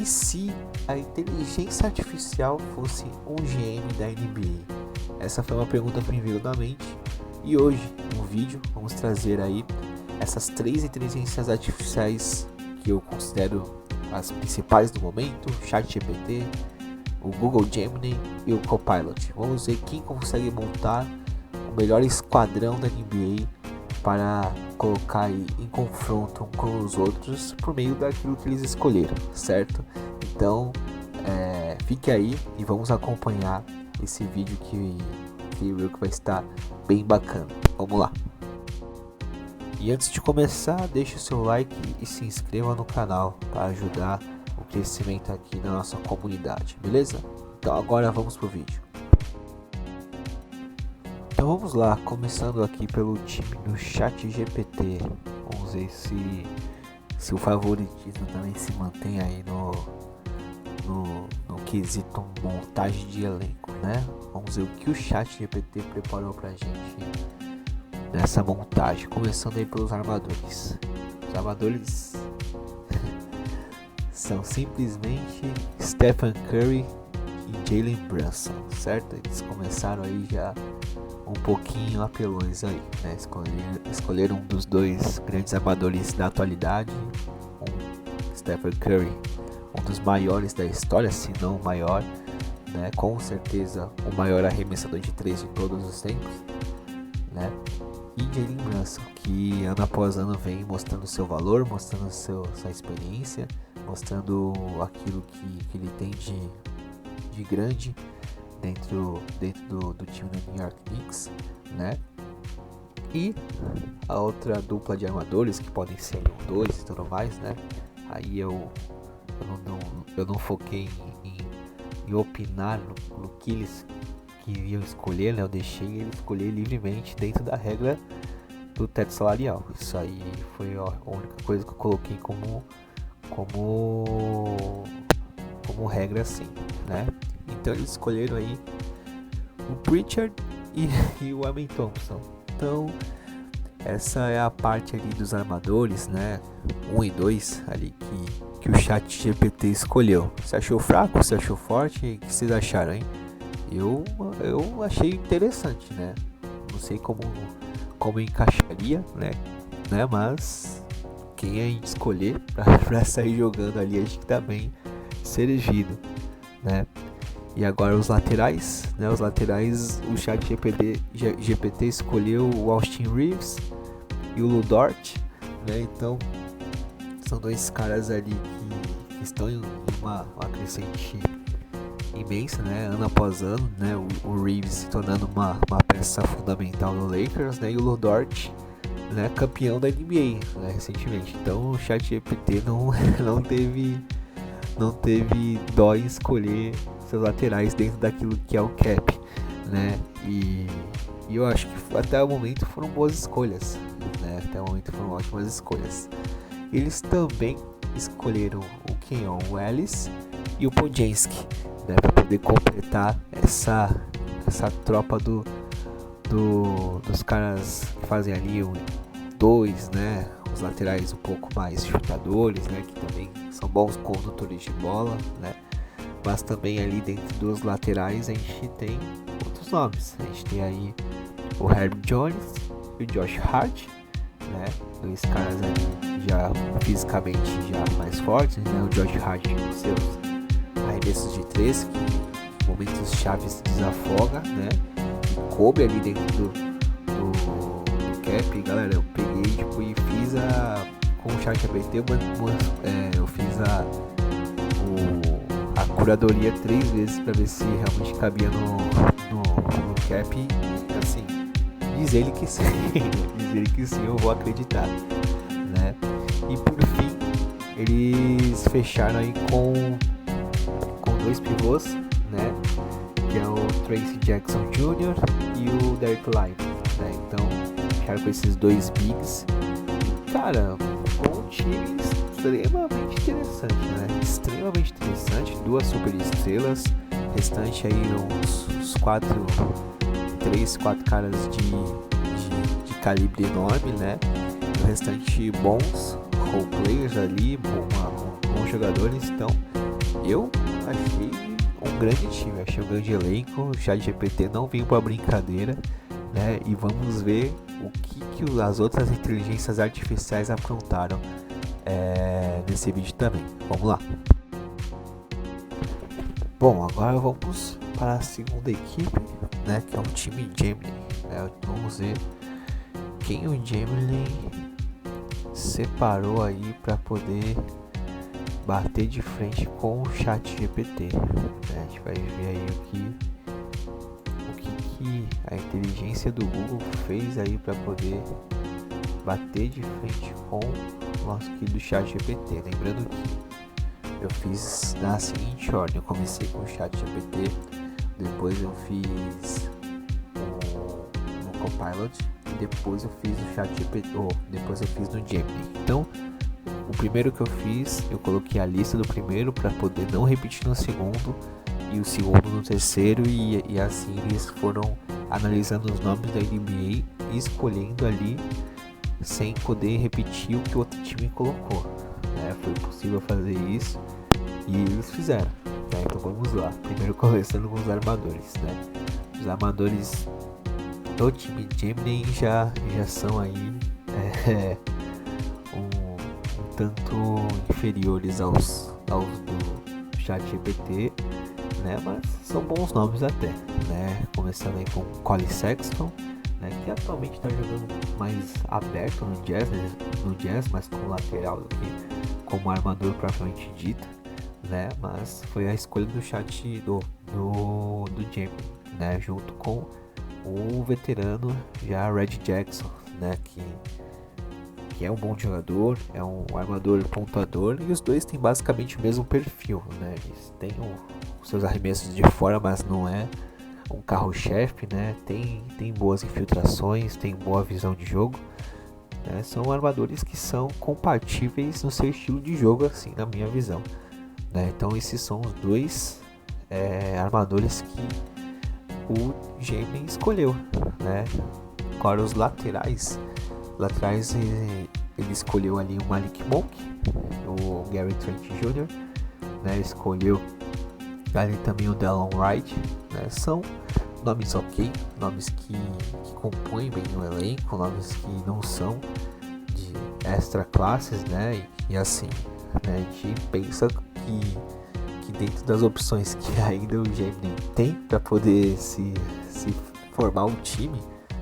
E se a inteligência artificial fosse um GM da NBA? Essa foi uma pergunta que me veio na mente. E hoje, no vídeo, vamos trazer aí essas 3 inteligências artificiais que eu considero as principais do momento: o ChatGPT, o Google Gemini e o Copilot. Vamos ver quem consegue montar o melhor esquadrão da NBA para colocar aí em confronto um com os outros por meio daquilo que eles escolheram, certo? Então, fique aí e vamos acompanhar esse vídeo que vai estar bem bacana. Vamos lá! E antes de começar, deixe o seu like e se inscreva no canal para ajudar o crescimento aqui da nossa comunidade, beleza? Então agora vamos pro vídeo. Então vamos lá, começando aqui pelo time do ChatGPT. Vamos ver se o favoritismo também se mantém aí no quesito montagem de elenco, né? Vamos ver o que o ChatGPT preparou pra gente nessa montagem. Começando aí pelos armadores. Os armadores são simplesmente Stephen Curry e Jalen Brunson, certo? Eles começaram aí já um pouquinho apelões aí, né? Escolheram um dos 2 grandes armadores da atualidade, Stephen Curry, um dos maiores da história, se não o maior, né? Com certeza o maior arremessador de 3 de todos os tempos, né? E Jalen Brunson, que ano após ano vem mostrando seu valor, mostrando sua experiência, mostrando aquilo que ele tem de grande dentro do time do New York Knicks, né? E a outra dupla de armadores, que podem ser 2 e tudo mais, né? Aí eu não foquei em opinar no que eles queriam escolher, né? Eu deixei ele escolher livremente dentro da regra do teto salarial. Isso aí foi a única coisa que eu coloquei como regra, assim, né? Então eles escolheram aí o Pritchard e o Amen Thompson. Então essa é a parte ali dos armadores, né? 1 e 2 ali que o ChatGPT escolheu. Você achou fraco? Você achou forte? O que vocês acharam, hein? Eu achei interessante, né? Não sei como encaixaria, né? Mas quem a gente escolher pra sair jogando ali, acho que tá bem servido, né? E agora os laterais, né? Os laterais, o ChatGPT escolheu o Austin Reeves e o Lu Dort, né? Então são 2 caras ali que estão em uma crescente imensa, né? Ano após ano, né? O Reeves se tornando uma peça fundamental no Lakers, né? E o Lu Dort, né? Campeão da NBA, né? Recentemente. Então o ChatGPT não teve dó em escolher seus laterais dentro daquilo que é o cap, né? E eu acho que até o momento foram boas escolhas, né? Até o momento foram ótimas escolhas. Eles também escolheram o Keon Ellis e o Podziemski, né? Para poder completar essa tropa dos caras que fazem ali 2, né? Os laterais um pouco mais chutadores, né? Que também são bons condutores de bola, né? Mas também ali dentro dos laterais a gente tem outros nomes. A gente tem aí o Herb Jones e o Josh Hart, né? 2 caras ali já fisicamente já mais fortes, né? O Josh Hart com seus arremessos de 3, que em momentos chaves se desafoga, né? E coube ali dentro do cap. Galera, eu peguei e fiz com o ChatGPT, eu fiz a curadoria 3 vezes para ver se realmente cabia no cap, e assim, diz ele que sim, eu vou acreditar, né? E por fim, eles fecharam aí com 2 pivôs, né? Que é o Tracy Jackson Jr. e o Derek Lively, né? Então, ficaram com esses 2 bigs. Cara, um time extremamente interessante, né? Extremamente interessante, 2 super estrelas, restante aí uns 3, 4 caras de calibre enorme, né? E o restante bons role players ali, bons jogadores. Então Eu achei um grande time, achei um grande elenco. O ChatGPT não veio para brincadeira, né? E vamos ver o que as outras inteligências artificiais aprontaram nesse vídeo também. Vamos lá. Bom, agora vamos para a segunda equipe, né? Que é o time Gemini. Vamos ver quem o Gemini separou aí para poder bater de frente com o ChatGPT. A gente vai ver aí o que a inteligência do Google fez aí para poder bater de frente com o nosso querido ChatGPT. Lembrando que eu fiz na seguinte ordem: eu comecei com o ChatGPT, depois eu fiz no Copilot e depois eu fiz no ChatGPT, depois eu fiz no Gemini. Então, o primeiro que eu fiz, eu coloquei a lista do primeiro para poder não repetir no segundo e o segundo no terceiro, e assim eles foram analisando os nomes da NBA e escolhendo ali sem poder repetir o que o outro time colocou. Foi possível fazer isso e eles fizeram. Então vamos lá. Primeiro começando com os armadores. Os armadores do time Gemini já são aí um tanto inferiores aos do ChatGPT, mas são bons nomes até, começando aí com Collin Sexton, que atualmente está jogando mais aberto no Jazz, mas como lateral do que como armador propriamente dito, mas foi a escolha do do Gemini, junto com o veterano já Red Jackson, que é um bom jogador, é um armador pontuador, e os dois têm basicamente o mesmo perfil, eles têm os seus arremessos de fora, mas não é um carro-chefe, tem boas infiltrações, tem boa visão de jogo, são armadores que são compatíveis no seu estilo de jogo, assim, na minha visão, então esses são os dois armadores que o Gemini escolheu, Agora os laterais ele escolheu ali o Malik Monk, o Gary Trent Jr., escolheu ali também o Delon Wright, são nomes ok, nomes que compõem bem o elenco, nomes que não são de extra classes, e assim, a gente pensa que dentro das opções que ainda o Gemini tem para poder se formar um time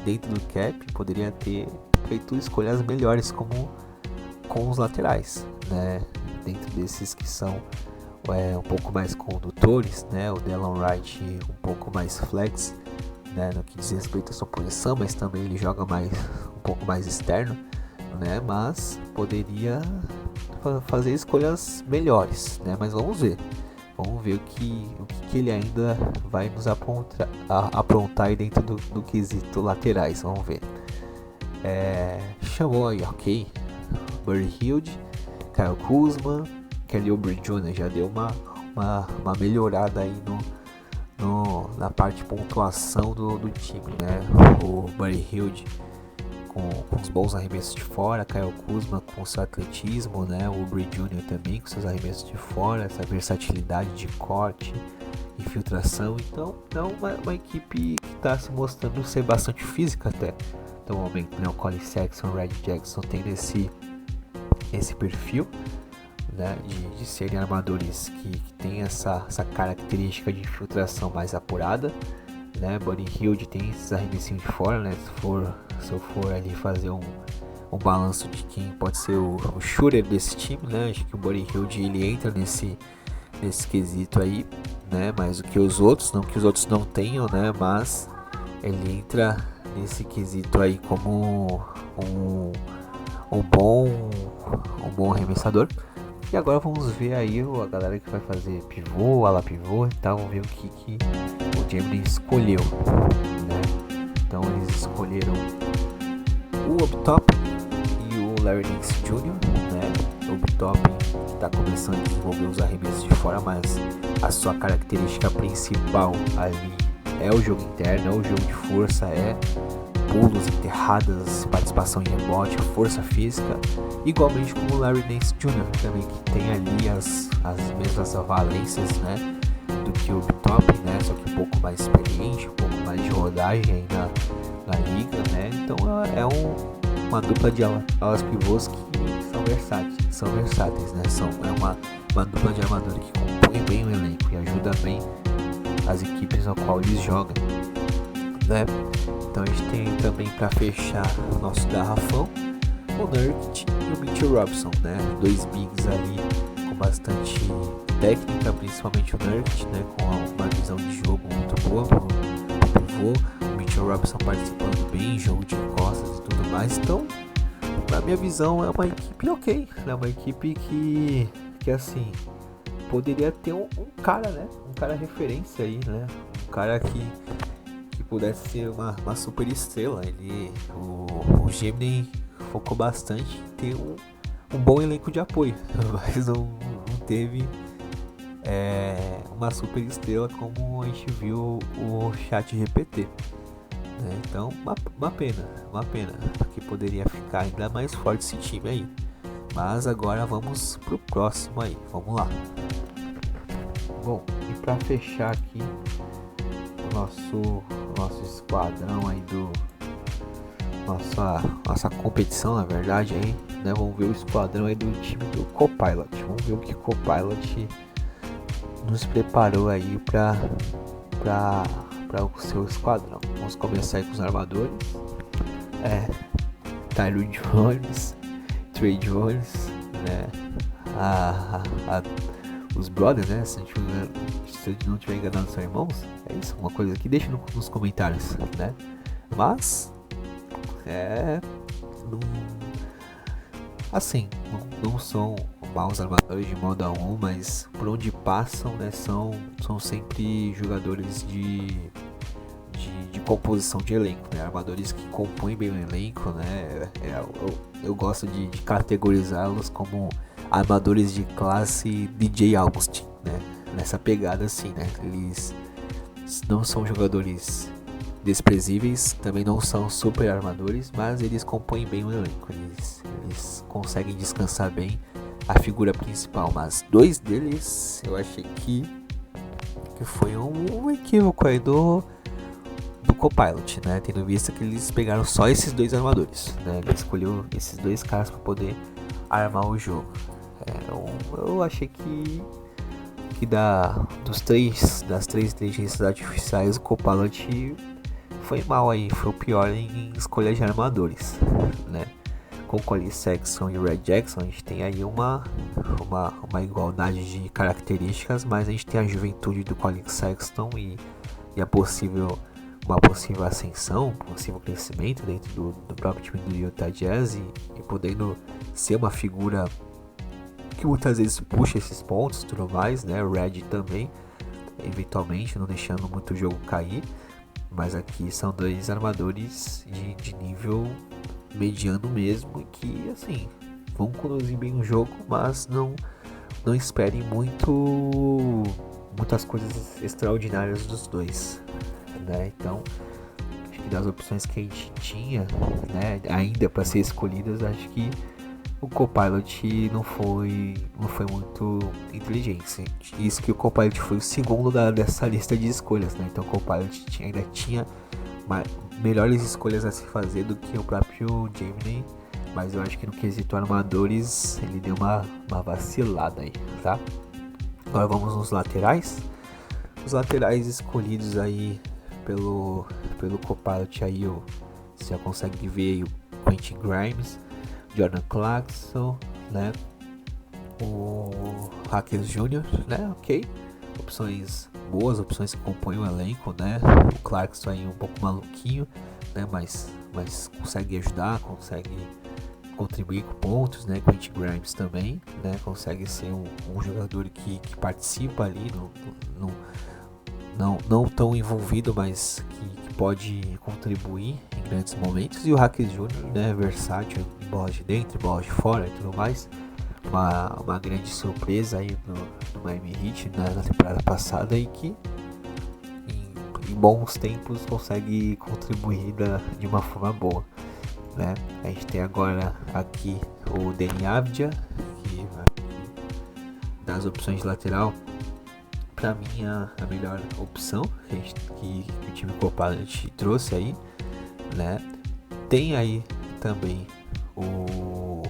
dentro do cap, poderia ter feito escolhas melhores como com os laterais, dentro desses que são um pouco mais condutores, o Delon Wright um pouco mais flex, no que diz respeito à sua posição, mas também ele joga um pouco mais externo, mas poderia fazer escolhas melhores, mas vamos ver o que ele ainda vai nos aprontar aí dentro do quesito laterais. Vamos ver. Chamou aí, ok, Buddy Hield, Kyle Kuzma, Kelly Oubre Jr. já deu uma melhorada aí na parte de pontuação do time, O Buddy Hield com os bons arremessos de fora, Kyle Kuzma com seu atletismo, o Oubre Jr. também com seus arremessos de fora, essa versatilidade de corte, infiltração. Então é uma equipe que está se mostrando ser bastante física até no momento, O Collin Sexton, Red Jackson tem esse perfil, de serem armadores que tem essa característica de infiltração mais apurada, Buddy Hield tem esses arremessinhos de fora, se eu for ali fazer um balanço de quem pode ser o shooter desse time, acho que o Buddy Hield ele entra nesse quesito aí, mais do que os outros, não que os outros não tenham, mas ele entra nesse quesito aí como um bom arremessador. E agora vamos ver aí a galera que vai fazer pivô, ala pivô, então vamos ver o que o Gemini escolheu, Então eles escolheram o Obi-Toppin e o Larry Nance Jr., O Obi-Toppin que está começando a desenvolver os arremessos de fora, mas a sua característica principal ali é o jogo interno, é o jogo de força, pulos, enterradas, participação em rebote, força física, igualmente como o Larry Nance Jr. também, que tem ali as mesmas valências, né, do que o Top, né, só que um pouco mais experiente, um pouco mais de rodagem aí na liga, né, então é uma dupla de alas pivôs que são versáteis, né, é uma dupla de armadura que compõe bem o elenco e ajuda bem as equipes ao qual eles jogam, né. Então a gente tem também para fechar o nosso garrafão o Nurkic e o Mitchell Robinson, né, dois bigs ali com bastante técnica, principalmente o Nurkic, né, com uma visão de jogo muito boa pro pivô, o Mitchell Robinson participando bem, jogo de costas e tudo mais. Então, na minha visão, é uma equipe ok, né, uma equipe que assim, poderia ter um cara, né, um cara referência aí, né, um cara que pudesse ser uma super estrela. O Gemini focou bastante em ter um bom elenco de apoio, mas não teve uma super estrela como a gente viu o ChatGPT, né? Então uma pena, porque poderia ficar ainda mais forte esse time aí. Mas agora vamos pro próximo aí, vamos lá. Bom, e para fechar aqui o nosso esquadrão aí nossa competição, na verdade, aí, né? Vamos ver o esquadrão aí do time do Copilot. Vamos ver o que o Copilot nos preparou aí para o seu esquadrão. Vamos começar aí com os armadores. Tyron Jones, Trey Jones, né? Os brothers, né? Se eu não tiver enganado, são irmãos. É isso, uma coisa que deixa nos comentários, né? Mas não são maus armadores de modo algum, mas por onde passam, né? São sempre jogadores de composição de elenco, né? Armadores que compõem bem o elenco, né? Eu gosto de categorizá-los como armadores de classe DJ Augustin, né? Nessa pegada assim, né? Eles não são jogadores desprezíveis, também não são super armadores, mas eles compõem bem o elenco, eles conseguem descansar bem a figura principal, mas dois deles eu achei que foi um equívoco aí do Copilot, né? Tendo visto que eles pegaram só esses dois armadores, né? Ele escolheu esses dois caras para poder armar o jogo. Eu achei que das três inteligências artificiais, o Copilot foi mal aí, foi o pior em escolha de armadores, né? Com o Colin Sexton e o Red Jackson, a gente tem aí uma igualdade de características, mas a gente tem a juventude do Colin Sexton e uma possível ascensão, possível crescimento dentro do próprio time do Utah Jazz e podendo ser uma figura que muitas vezes puxa esses pontos e tudo mais, né? O Red também, eventualmente, não deixando muito o jogo cair, mas aqui são dois armadores de nível mediano mesmo, que assim, vão conduzir bem o jogo, mas não esperem muitas coisas extraordinárias dos dois, né? Então, acho que das opções que a gente tinha, né, ainda para ser escolhidas, acho que o Copilot não foi muito inteligente. Isso que o Copilot foi o segundo dessa lista de escolhas, né? Então o Copilot ainda tinha melhores escolhas a se fazer do que o próprio Gemini, mas eu acho que no quesito armadores ele deu uma vacilada aí, tá? Agora vamos nos laterais. Os laterais escolhidos aí pelo Copilot aí, você já consegue ver aí o Quentin Grimes, Jordan Clarkson, né? O Hackers Jr., né? Ok. Opções boas, opções que compõem o elenco, né? O Clarkson aí um pouco maluquinho, né? Mas consegue ajudar, consegue contribuir com pontos, né? Quentin Grimes também, né? Consegue ser um jogador que participa ali, não tão envolvido, mas que pode contribuir em grandes momentos. E o Hackers Jr., né? Versátil, bola de dentro, bola de fora e tudo mais. Uma grande surpresa aí no Miami Heat, né, na temporada passada, e que em bons tempos consegue contribuir de uma forma boa, né? A gente tem agora aqui o Deni Avdija, que das opções de lateral, para mim a melhor opção que o time Copilot trouxe aí, né? Tem aí também o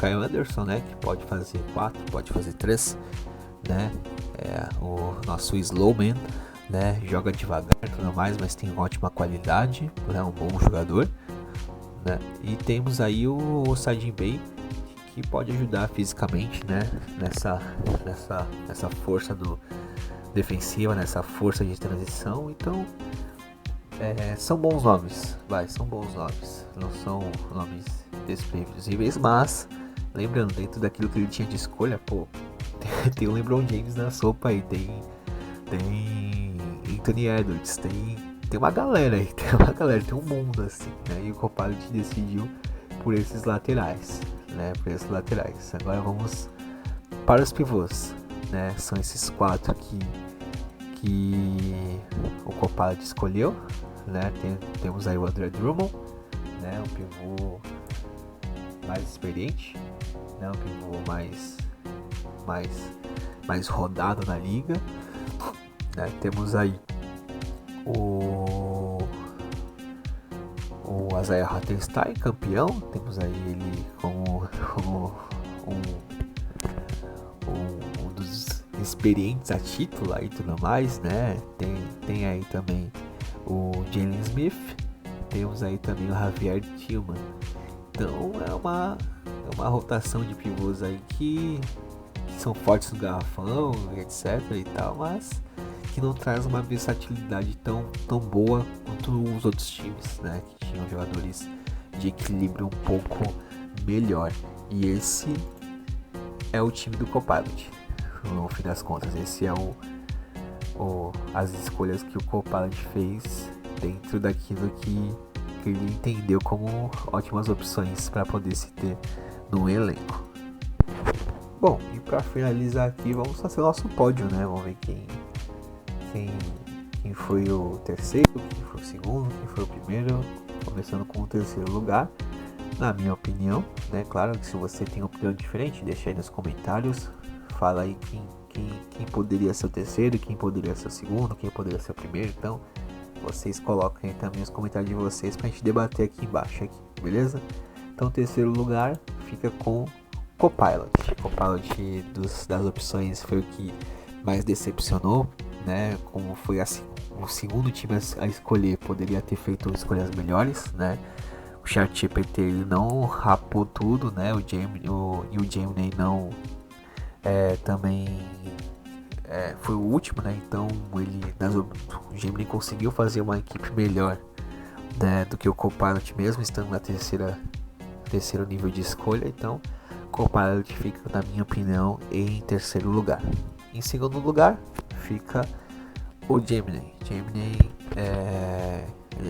Kyle Anderson, né? Que pode fazer 4, pode fazer 3, né? O nosso Slowman, né? Joga devagar e tudo mais, mas tem ótima qualidade, é um bom jogador, né? E temos aí o Sadin Bey, que pode ajudar fisicamente, né? Nessa força defensiva, nessa força de transição. Então são bons nomes, são bons nomes, não são nomes desprevisíveis, mas lembrando, dentro daquilo que ele tinha de escolha, tem o LeBron James na sopa aí, tem Anthony Edwards, tem uma galera aí, tem um mundo assim, né? E o Copilot decidiu por esses laterais, né? Agora vamos para os pivôs, né? São esses 4 que o Copilot escolheu, né? Temos aí o Andre Drummond, né? Um pivô mais experiente, né? Um pivô mais rodado na liga, né? Temos aí o Isaiah Hartenstein, campeão. Temos aí ele como um dos experientes a título e tudo mais, né? Tem aí também o Jalen Smith, temos aí também o Javier Tillman. Então é uma rotação de pivôs aí que são fortes no garrafão, etc e tal, mas que não traz uma versatilidade tão boa quanto os outros times, né? Que tinham jogadores de equilíbrio um pouco melhor. E esse é o time do Copilot. No fim das contas, esse é as escolhas que o Copilot fez dentro daquilo que ele entendeu como ótimas opções para poder se ter no elenco. Bom, e para finalizar aqui, vamos fazer o nosso pódio, né? Vamos ver quem foi o terceiro, quem foi o segundo, quem foi o primeiro. Começando com o terceiro lugar, na minha opinião, né? Claro que se você tem uma opinião diferente, deixa aí nos comentários. Fala aí quem poderia ser o terceiro, quem poderia ser o segundo, quem poderia ser o primeiro. Então, vocês colocam aí também os comentários de vocês pra gente debater aqui embaixo, beleza? Então, o terceiro lugar fica com Copilot. Copilot das opções foi o que mais decepcionou, né? Como foi assim, o segundo time a escolher, poderia ter feito escolhas melhores, né? O ChatGPT ele não rapou tudo, né? O Gemini não também foi o último, né? Então o Gemini conseguiu fazer uma equipe melhor, né, do que o Copilot, mesmo estando na terceiro nível de escolha. Então o Copilot fica, na minha opinião, em terceiro lugar. Em segundo lugar fica o Gemini.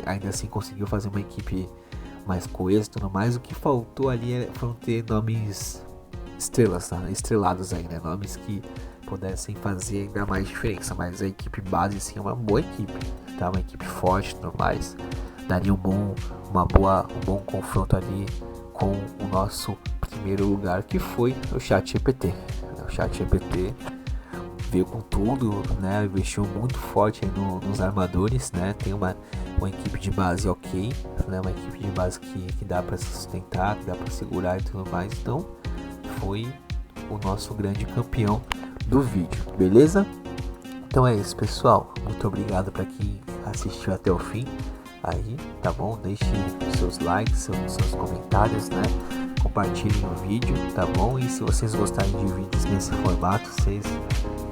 Ainda assim conseguiu fazer uma equipe mais coesa e tudo mais. O que faltou ali foram ter nomes estrelados aí, né? Nomes que pudessem fazer ainda mais diferença. Mas a equipe base sim é uma boa equipe, tá? Uma equipe forte e tudo mais. Daria um bom confronto ali com o nosso primeiro lugar, que foi o ChatGPT. O ChatGPT veio com tudo, né? Investiu muito forte aí nos armadores, né? Tem uma equipe de base ok, né? Uma equipe de base que dá para se sustentar, que dá para segurar e tudo mais. Então foi o nosso grande campeão do vídeo, beleza? Então é isso, pessoal. Muito obrigado para quem assistiu até o fim aí, tá bom? Deixe seus likes, seus comentários, né? Compartilhem o vídeo, tá bom? E se vocês gostarem de vídeos nesse formato, vocês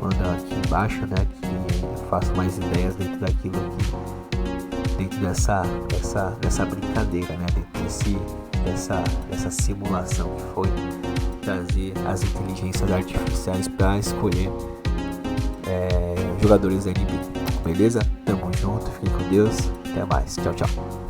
mandam aqui embaixo, né? Que eu faço mais ideias dentro daquilo aqui, dentro dessa brincadeira, né? Dentro dessa simulação que foi trazer as inteligências artificiais para escolher jogadores da NBA. Beleza? Tamo junto, fiquem com Deus, até mais, tchau, tchau.